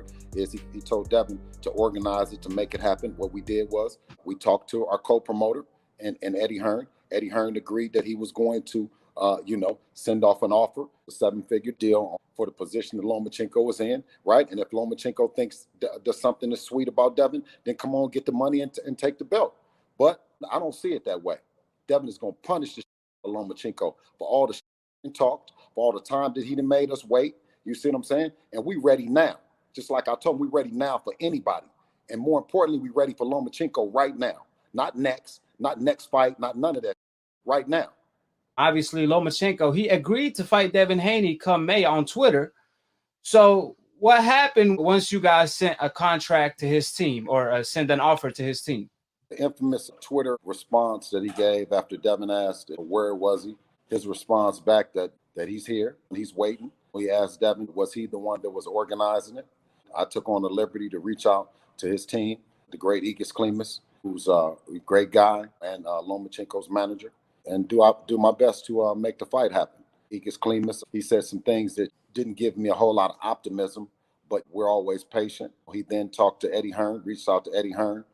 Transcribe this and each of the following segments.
word is he told Devin to organize it, to make it happen. What we did was we talked to our co-promoter and Eddie Hearn. Eddie Hearn agreed that he was going to, send off an offer, a 7-figure deal for the position that Lomachenko was in, right? And if Lomachenko thinks there's something that's sweet about Devin, then come on, get the money and take the belt. But I don't see it that way. Devin is going to punish the Lomachenko for all the talked, for all the time that he done made us wait. You see what I'm saying? And we ready now. Just like I told him, we ready now for anybody. And more importantly, we ready for Lomachenko right now. Not next fight, not none of that. Right now. Obviously, Lomachenko, he agreed to fight Devin Haney come May on Twitter. So what happened once you guys sent a contract to his team or sent an offer to his team? The infamous Twitter response that he gave after Devin asked where was he, his response back that he's here and he's waiting. He asked Devin, was he the one that was organizing it? I took on the liberty to reach out to his team, the great Igis Klimas, who's a great guy and Lomachenko's manager, and do my best to make the fight happen. Igis Klimas, he said some things that didn't give me a whole lot of optimism, but we're always patient. He then talked to Eddie Hearn, reached out to Eddie Hearn,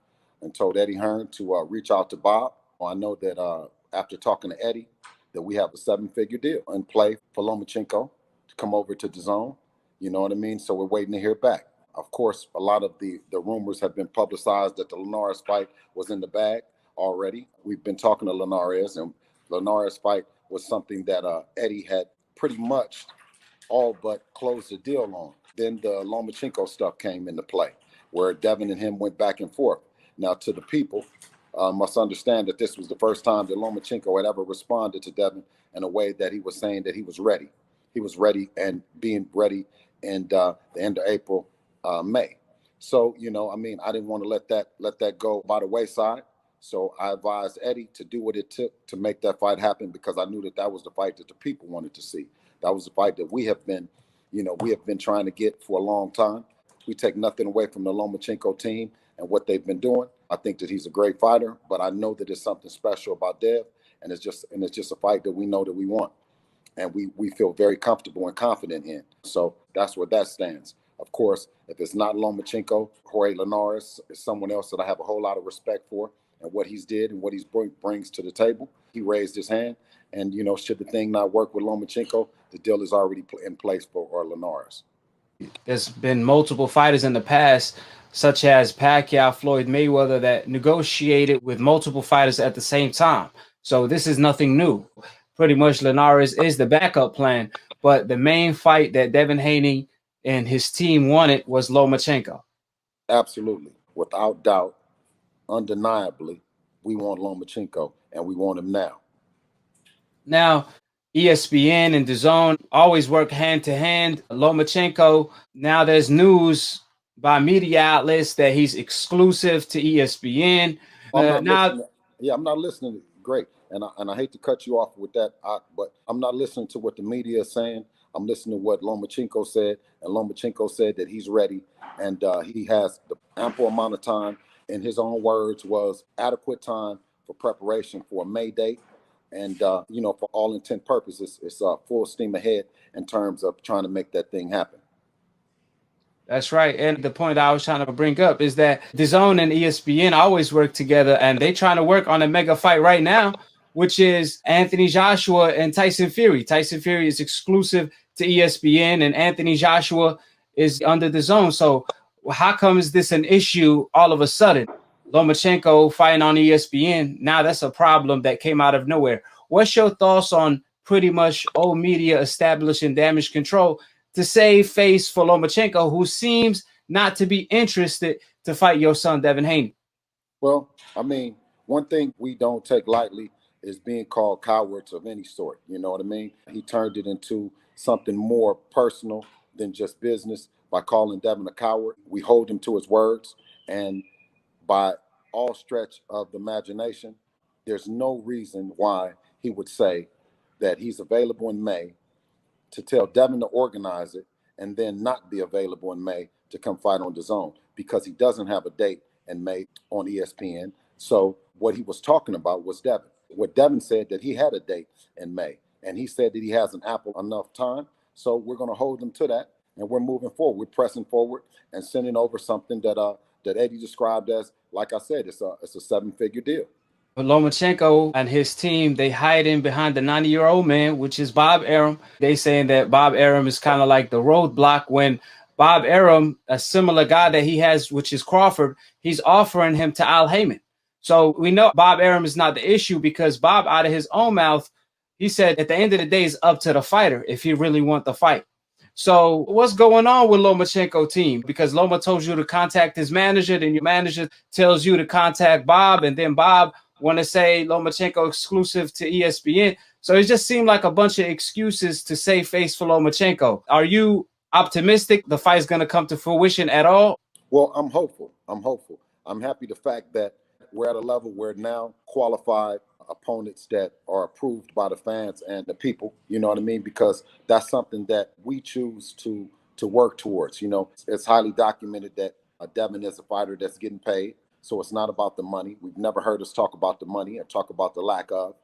and told Eddie Hearn to reach out to Bob. I know that after talking to Eddie, that we have a 7-figure deal in play for Lomachenko to come over to the zone. You know what I mean? So we're waiting to hear back. Of course, a lot of the rumors have been publicized that the Linares fight was in the bag already. We've been talking to Linares, and Linares fight was something that Eddie had pretty much all but closed the deal on. Then the Lomachenko stuff came into play, where Devin and him went back and forth. Now, to the people, must understand that this was the first time that Lomachenko had ever responded to Devin in a way that he was saying that he was ready. He was ready and being ready in the end of April, May. So, I didn't want to let that go by the wayside. So I advised Eddie to do what it took to make that fight happen, because I knew that was the fight that the people wanted to see. That was the fight that we have been trying to get for a long time. We take nothing away from the Lomachenko team and what they've been doing. I think that he's a great fighter, but I know that there's something special about Dev, and it's just a fight that we know that we want, and we feel very comfortable and confident in. So that's where that stands. Of course, if it's not Lomachenko, Jorge Linares is someone else that I have a whole lot of respect for and what he's did and what he brings to the table. He raised his hand, and should the thing not work with Lomachenko, the deal is already in place for Linares. There's been multiple fighters in the past, such as Pacquiao, Floyd Mayweather, that negotiated with multiple fighters at the same time. So this is nothing new. Pretty much Linares is the backup plan, but the main fight that Devin Haney and his team wanted was Lomachenko. Absolutely. Without doubt, undeniably, we want Lomachenko, and we want him now. Now, ESPN and DAZN always work hand to hand. Lomachenko, now there's news by media outlets that he's exclusive to ESPN. I'm not listening. Great. And I hate to cut you off with that, but I'm not listening to what the media is saying. I'm listening to what Lomachenko said, and Lomachenko said that he's ready, and he has the ample amount of time. In his own words, was adequate time for preparation for a May date. And, for all intent purposes, it's full steam ahead in terms of trying to make that thing happen. That's right. And the point I was trying to bring up is that DAZN and ESPN always work together, and they're trying to work on a mega fight right now, which is Anthony Joshua and Tyson Fury. Tyson Fury is exclusive to ESPN, and Anthony Joshua is under DAZN. So how come is this an issue all of a sudden? Lomachenko fighting on ESPN, now that's a problem that came out of nowhere. What's your thoughts on pretty much old media establishing damage control to save face for Lomachenko, who seems not to be interested to fight your son, Devin Haney? Well, one thing we don't take lightly is being called cowards of any sort. You know what I mean? He turned it into something more personal than just business by calling Devin a coward. We hold him to his words, and by all stretch of the imagination, there's no reason why he would say that he's available in May, to tell Devin to organize it, and then not be available in May to come fight on DAZN, because he doesn't have a date in May on ESPN. So what he was talking about was Devin. What Devin said, that he had a date in May, and he said that he has an ample enough time. So we're going to hold him to that and we're moving forward. We're pressing forward and sending over something that Eddie described as, like I said, it's a 7-figure deal. But Lomachenko and his team, they hide in behind the 90-year-old man, which is Bob Arum. They saying that Bob Arum is kind of like the roadblock when Bob Arum, a similar guy that he has, which is Crawford, he's offering him to Al Heyman. So we know Bob Arum is not the issue because Bob, out of his own mouth, he said at the end of the day, it's up to the fighter if he really want the fight. So what's going on with Lomachenko team? Because Loma told you to contact his manager, then your manager tells you to contact Bob, and then Bob want to say Lomachenko exclusive to ESPN. So it just seemed like a bunch of excuses to save face for Lomachenko. Are you optimistic the fight's going to come to fruition at all? Well, I'm hopeful. I'm happy the fact that we're at a level where now qualified opponents that are approved by the fans and the people, you know what I mean? Because that's something that we choose to work towards. You know, it's highly documented that Devin is a fighter that's getting paid. So it's not about the money. We've never heard us talk about the money or talk about the lack of.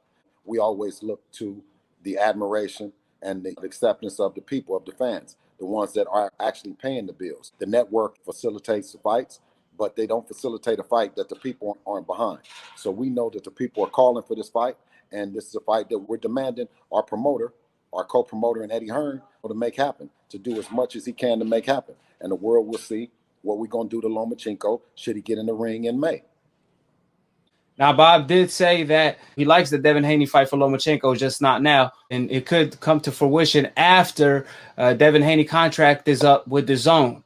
We always look to the admiration and the acceptance of the people, of the fans, the ones that are actually paying the bills. The network facilitates the fights, but they don't facilitate a fight that the people aren't behind. So we know that the people are calling for this fight, and this is a fight that we're demanding our promoter, our co-promoter in Eddie Hearn, to make happen, to do as much as he can to make happen. And the world will see what we're going to do to Lomachenko should he get in the ring in May. Now, Bob did say that he likes the Devin Haney fight for Lomachenko, just not now. And it could come to fruition after Devin Haney contract is up with the Zone.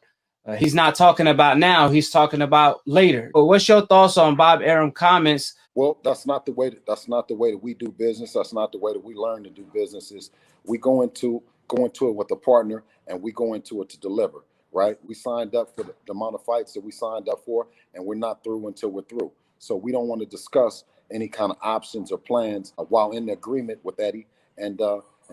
He's not talking about now. He's talking about later. But what's your thoughts on Bob Arum comments? Well, that's not the way that we do business. That's not the way that we learn to do business. Is we go into it with a partner, and we go into it to deliver. Right? We signed up for the amount of fights that we signed up for, and we're not through until we're through. So we don't want to discuss any kind of options or plans while in agreement with Eddie. And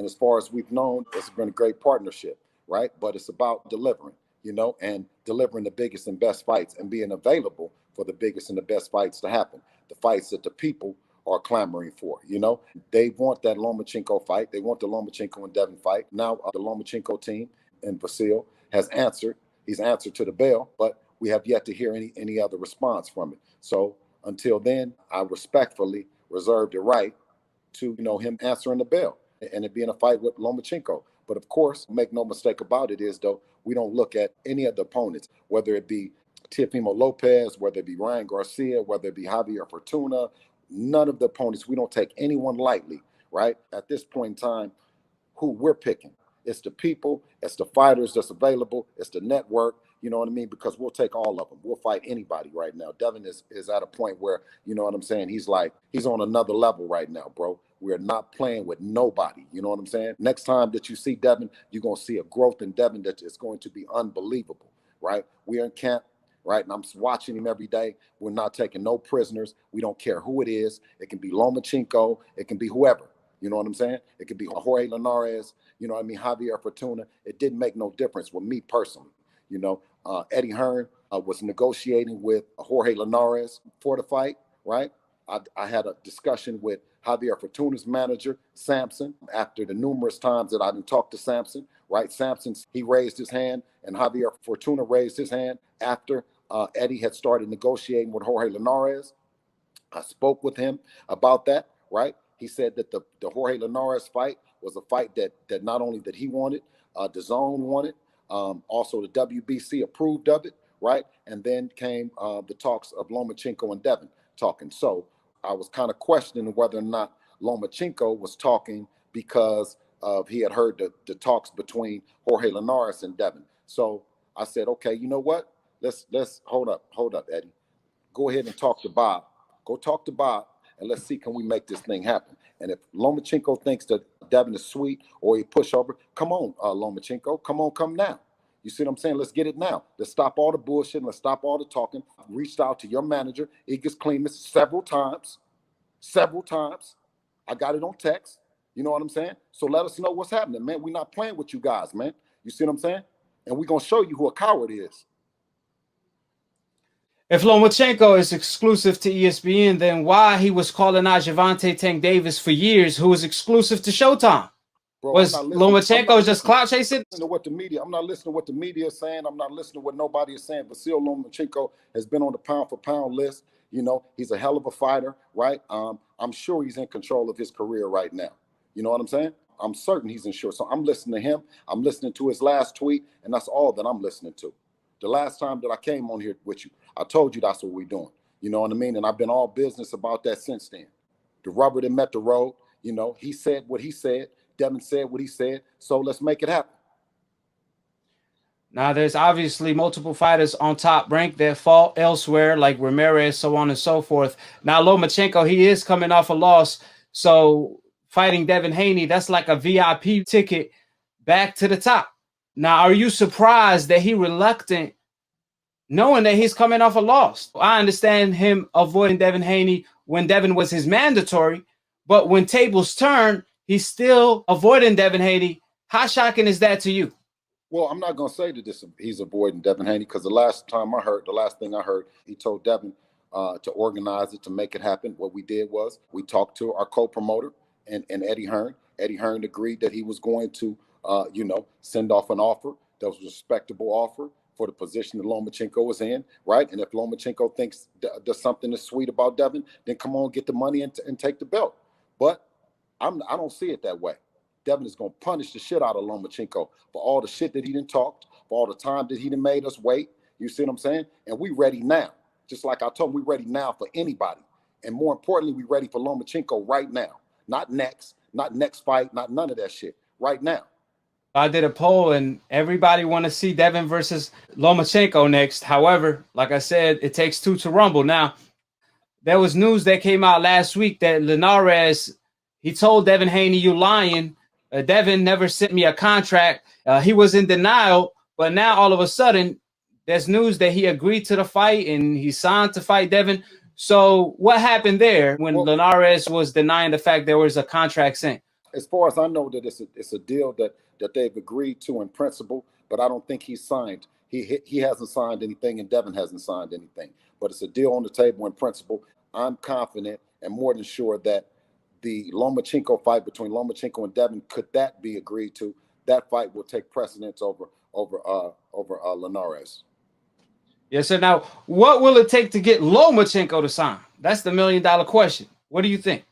as far as we've known, it's been a great partnership, right? But it's about delivering, you know, and delivering the biggest and best fights and being available for the biggest and the best fights to happen. The fights that the people are clamoring for, you know. They want that Lomachenko fight. They want the Lomachenko and Devin fight. Now the Lomachenko team and Vasyl has answered. He's answered to the bell, but we have yet to hear any other response from it. So until then, I respectfully reserve the right to, you know, him answering the bell and it being a fight with Lomachenko. But of course, make no mistake about it is, though, we don't look at any of the opponents, whether it be Teofimo Lopez, whether it be Ryan Garcia, whether it be Javier Fortuna, none of the opponents, we don't take anyone lightly, right? At this point in time, who we're picking. It's the people, it's the fighters that's available, it's the network, you know what I mean? Because we'll take all of them. We'll fight anybody right now. Devin is at a point where, you know what I'm saying? He's on another level right now, bro. We're not playing with nobody. You know what I'm saying? Next time that you see Devin, you're going to see a growth in Devin that is going to be unbelievable, right? We're in camp, right? And I'm watching him every day. We're not taking no prisoners. We don't care who it is. It can be Lomachenko. It can be whoever. You know what I'm saying? It could be Jorge Linares, you know what I mean, Javier Fortuna. It didn't make no difference with me personally. You know, Eddie Hearn was negotiating with Jorge Linares for the fight, right? I had a discussion with Javier Fortuna's manager, Sampson, after the numerous times that I didn't talk to Sampson, right? Sampson, he raised his hand, and Javier Fortuna raised his hand after Eddie had started negotiating with Jorge Linares. I spoke with him about that, right? He said that the Jorge Linares fight was a fight that not only that he wanted, the Zone wanted, also the WBC approved of it, right? And then came the talks of Lomachenko and Devin talking. So I was kind of questioning whether or not Lomachenko was talking because he had heard the talks between Jorge Linares and Devin. So I said, okay, you know what? Let's hold up, Eddie. Go ahead and talk to Bob. Go talk to Bob. And let's see, can we make this thing happen? And if Lomachenko thinks that Devin is sweet or he push over, come on, Lomachenko, come now. You see what I'm saying? Let's get it now. Let's stop all the bullshit. Let's stop all the talking. I reached out to your manager, Igis Klimas, several times. I got it on text. You know what I'm saying? So let us know what's happening, man. We're not playing with you guys, man. You see what I'm saying? And we're going to show you who a coward is. If Lomachenko is exclusive to ESPN, then why he was calling out Gervonta Tank Davis for years, who was exclusive to Showtime? Bro, I'm Was not listening. Lomachenko just clout chasing? To what the media. I'm not listening to what the media is saying. I'm not listening to what nobody is saying. Vasyl Lomachenko has been on the pound for pound list. You know, he's a hell of a fighter, right? I'm sure he's in control of his career right now. You know what I'm saying? I'm certain he's in sure. So I'm listening to him. I'm listening to his last tweet, and that's all that I'm listening to. The last time that I came on here with you, I told you that's what we're doing. You know what I mean? And I've been all business about that since then. The rubber that met the road. You know, he said what he said. Devin said what he said. So let's make it happen. Now, there's obviously multiple fighters on top rank that fall elsewhere, like Ramirez, so on and so forth. Now, Lomachenko, he is coming off a loss. So fighting Devin Haney, that's like a VIP ticket back to the top. Now, are you surprised that he reluctant, knowing that he's coming off a loss? I understand him avoiding Devin Haney when Devin was his mandatory, but when tables turn, he's still avoiding Devin Haney. How shocking is that to you? Well, I'm not going to say that he's avoiding Devin Haney, because the last thing I heard, he told Devin to organize it, to make it happen. What we did was we talked to our co-promoter and Eddie Hearn. Eddie Hearn agreed that he was going to, send off an offer that was a respectable offer for the position that Lomachenko was in, right? And if Lomachenko thinks there's something that's sweet about Devin, then come on, get the money and take the belt. But I don't see it that way. Devin is going to punish the shit out of Lomachenko for all the shit that he done talked, for all the time that he done made us wait. You see what I'm saying? And we ready now. Just like I told him, we ready now for anybody. And more importantly, we ready for Lomachenko right now. Not next fight, not none of that shit. Right now. I did a poll and everybody want to see Devin versus Lomachenko next. However, like I said, it takes two to rumble. Now, there was news that came out last week that Linares, he told Devin Haney, "You lying. Devin never sent me a contract." He was in denial, but now all of a sudden, there's news that he agreed to the fight and he signed to fight Devin. So what happened there when Linares was denying the fact there was a contract sent? As far as I know, that it's a deal that they've agreed to in principle, but I don't think he's signed. He hasn't signed anything, and Devin hasn't signed anything. But it's a deal on the table in principle. I'm confident and more than sure that the Lomachenko fight between Lomachenko and Devin, could that be agreed to, that fight will take precedence over Linares. Yes, sir. Now, what will it take to get Lomachenko to sign? That's the $1 million question. What do you think?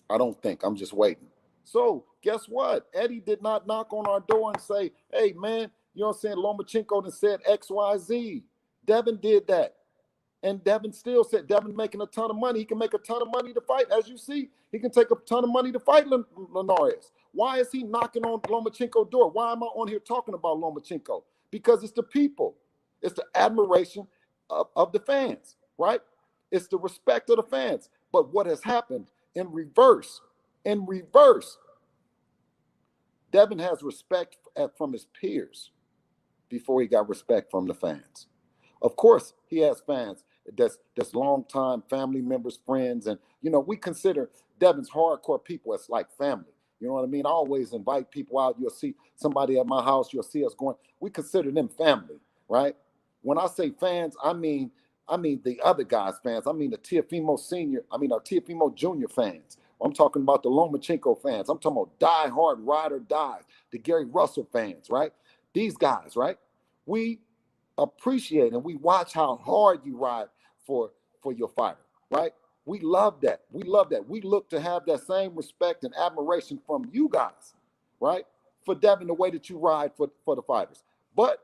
I don't think. I'm just waiting. So guess what? Eddie did not knock on our door and say, "Hey, man, you know what I'm saying? Lomachenko done said X, Y, Z." Devin did that. And Devin still said, Devin making a ton of money. He can make a ton of money to fight. As you see, he can take a ton of money to fight Linares. Why is he knocking on Lomachenko's door? Why am I on here talking about Lomachenko? Because it's the people. It's the admiration of the fans, right? It's the respect of the fans. But what has happened in reverse, Devin has respect from his peers before he got respect from the fans. Of course, he has fans that's longtime family members, friends, and we consider Devin's hardcore people as like family. You know what I mean? I always invite people out. You'll see somebody at my house. You'll see us going. We consider them family, right? When I say fans, I mean the other guys' fans. I mean the Teofimo Senior. I mean our Teofimo Junior fans. I'm talking about the Lomachenko fans. I'm talking about die-hard, ride or die, the Gary Russell fans, right? These guys, right? We appreciate and we watch how hard you ride for your fighter, right? We love that. We love that. We look to have that same respect and admiration from you guys, right? For Devin, the way that you ride for the fighters. But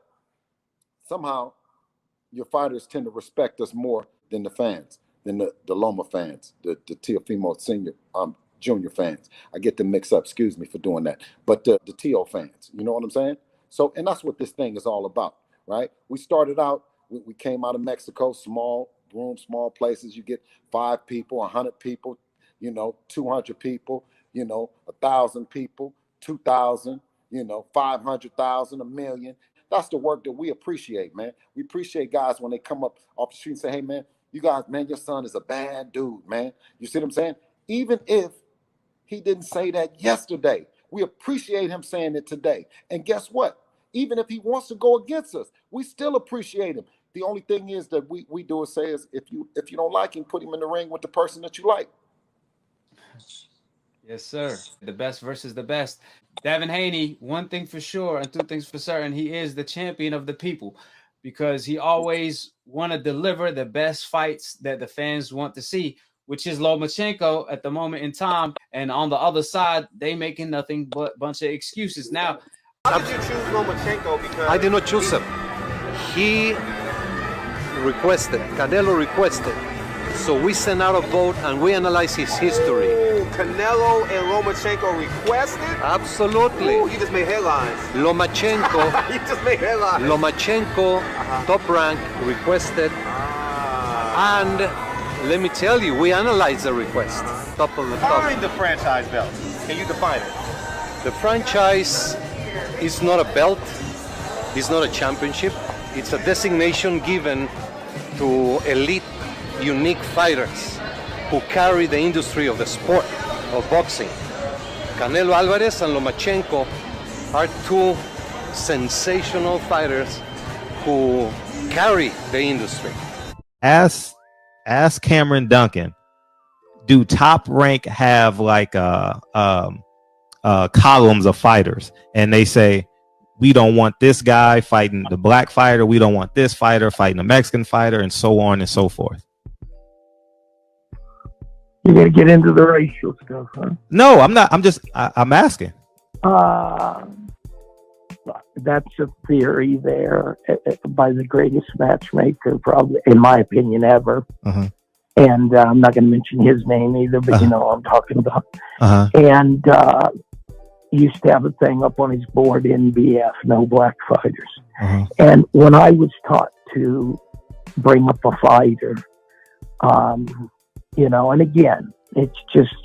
somehow your fighters tend to respect us more than the fans, than the Loma fans, the Teofimo Senior Junior fans. I get them mixed up. Excuse me for doing that. But the Teo fans, you know what I'm saying? So, and that's what this thing is all about, right? We started out, we came out of Mexico, small room, small places. You get 5 people, 100 people, 200 people, 1,000 people, 2,000, 500,000, 1 million. That's the work that we appreciate, man. We appreciate guys when they come up off the street and say, "Hey, man, you guys, man, your son is a bad dude, man." You see what I'm saying? Even if he didn't say that yesterday, we appreciate him saying it today. And guess what? Even if he wants to go against us, we still appreciate him. The only thing is that we do is say is if you don't like him, put him in the ring with the person that you like. Yes, sir. The best versus the best. Devin Haney, one thing for sure and two things for certain, he is the champion of the people because he always want to deliver the best fights that the fans want to see, which is Lomachenko at the moment in time. And on the other side, they making nothing but bunch of excuses. Now, how did you choose Lomachenko? Because I did not choose him. He requested, Canelo requested. So we sent out a vote and we analyzed his history. Ooh, Canelo and Lomachenko requested? Absolutely. Ooh, you just made headlines. Lomachenko, You just made headlines. Lomachenko, top rank, requested. And let me tell you, we analyzed the request. Top of the top. Define the franchise belt. Can you define it? The franchise is not a belt. It's not a championship. It's a designation given to elite, unique fighters who carry the industry of the sport of boxing. Canelo Alvarez and Lomachenko are two sensational fighters who carry the industry. Ask Cameron Duncan, do Top Rank have like columns of fighters, and they say, we don't want this guy fighting the black fighter, we don't want this fighter fighting the Mexican fighter, and so on and so forth? You're gonna get into the racial stuff, huh? No, I'm not. I'm asking. That's a theory there by the greatest matchmaker, probably, in my opinion, ever. Uh-huh. And I'm not going to mention his name either, but you know what I'm talking about. Uh-huh. And he used to have a thing up on his board, NBF, no black fighters. Uh-huh. And when I was taught to bring up a fighter, you know, and again, it's just,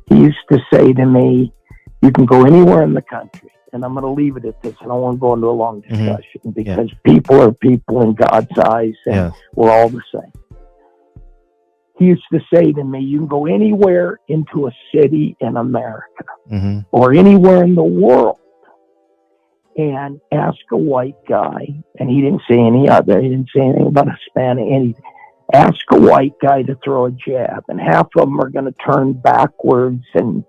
he used to say to me, you can go anywhere in the country. And I'm going to leave it at this. I don't want to go into a long discussion because people are people in God's eyes, and we're all the same. He used to say to me, you can go anywhere into a city in America or anywhere in the world and ask a white guy, and he didn't say any other, he didn't say anything about Hispanic, anything. Ask a white guy to throw a jab, and half of them are going to turn backwards and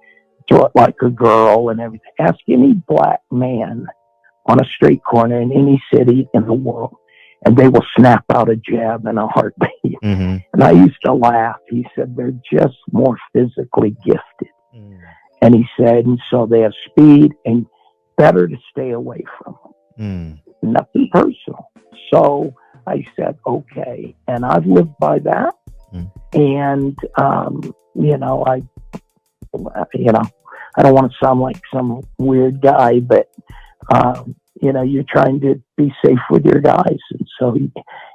throw it like a girl and everything. Ask any black man on a street corner in any city in the world, and they will snap out a jab in a heartbeat. And I used to laugh. He said, they're just more physically gifted. And he said, and so they have speed, and better to stay away from them. Nothing personal. So I said, okay. And I've lived by that. And, you know, I don't want to sound like some weird guy, but, you know, you're trying to be safe with your guys. And so,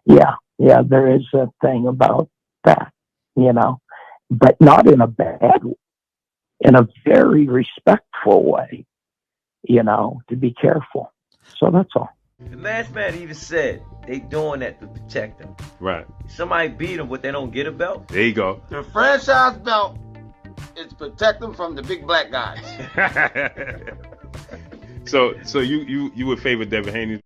yeah, there is a thing about that, you know, but not in a bad way, in a very respectful way, you know, to be careful. So that's all. The last man even said they doing that to protect them. Right. Somebody beat them, but they don't get a belt. There you go. The franchise belt is protect them from the big black guys. So you would favor Devin Haney?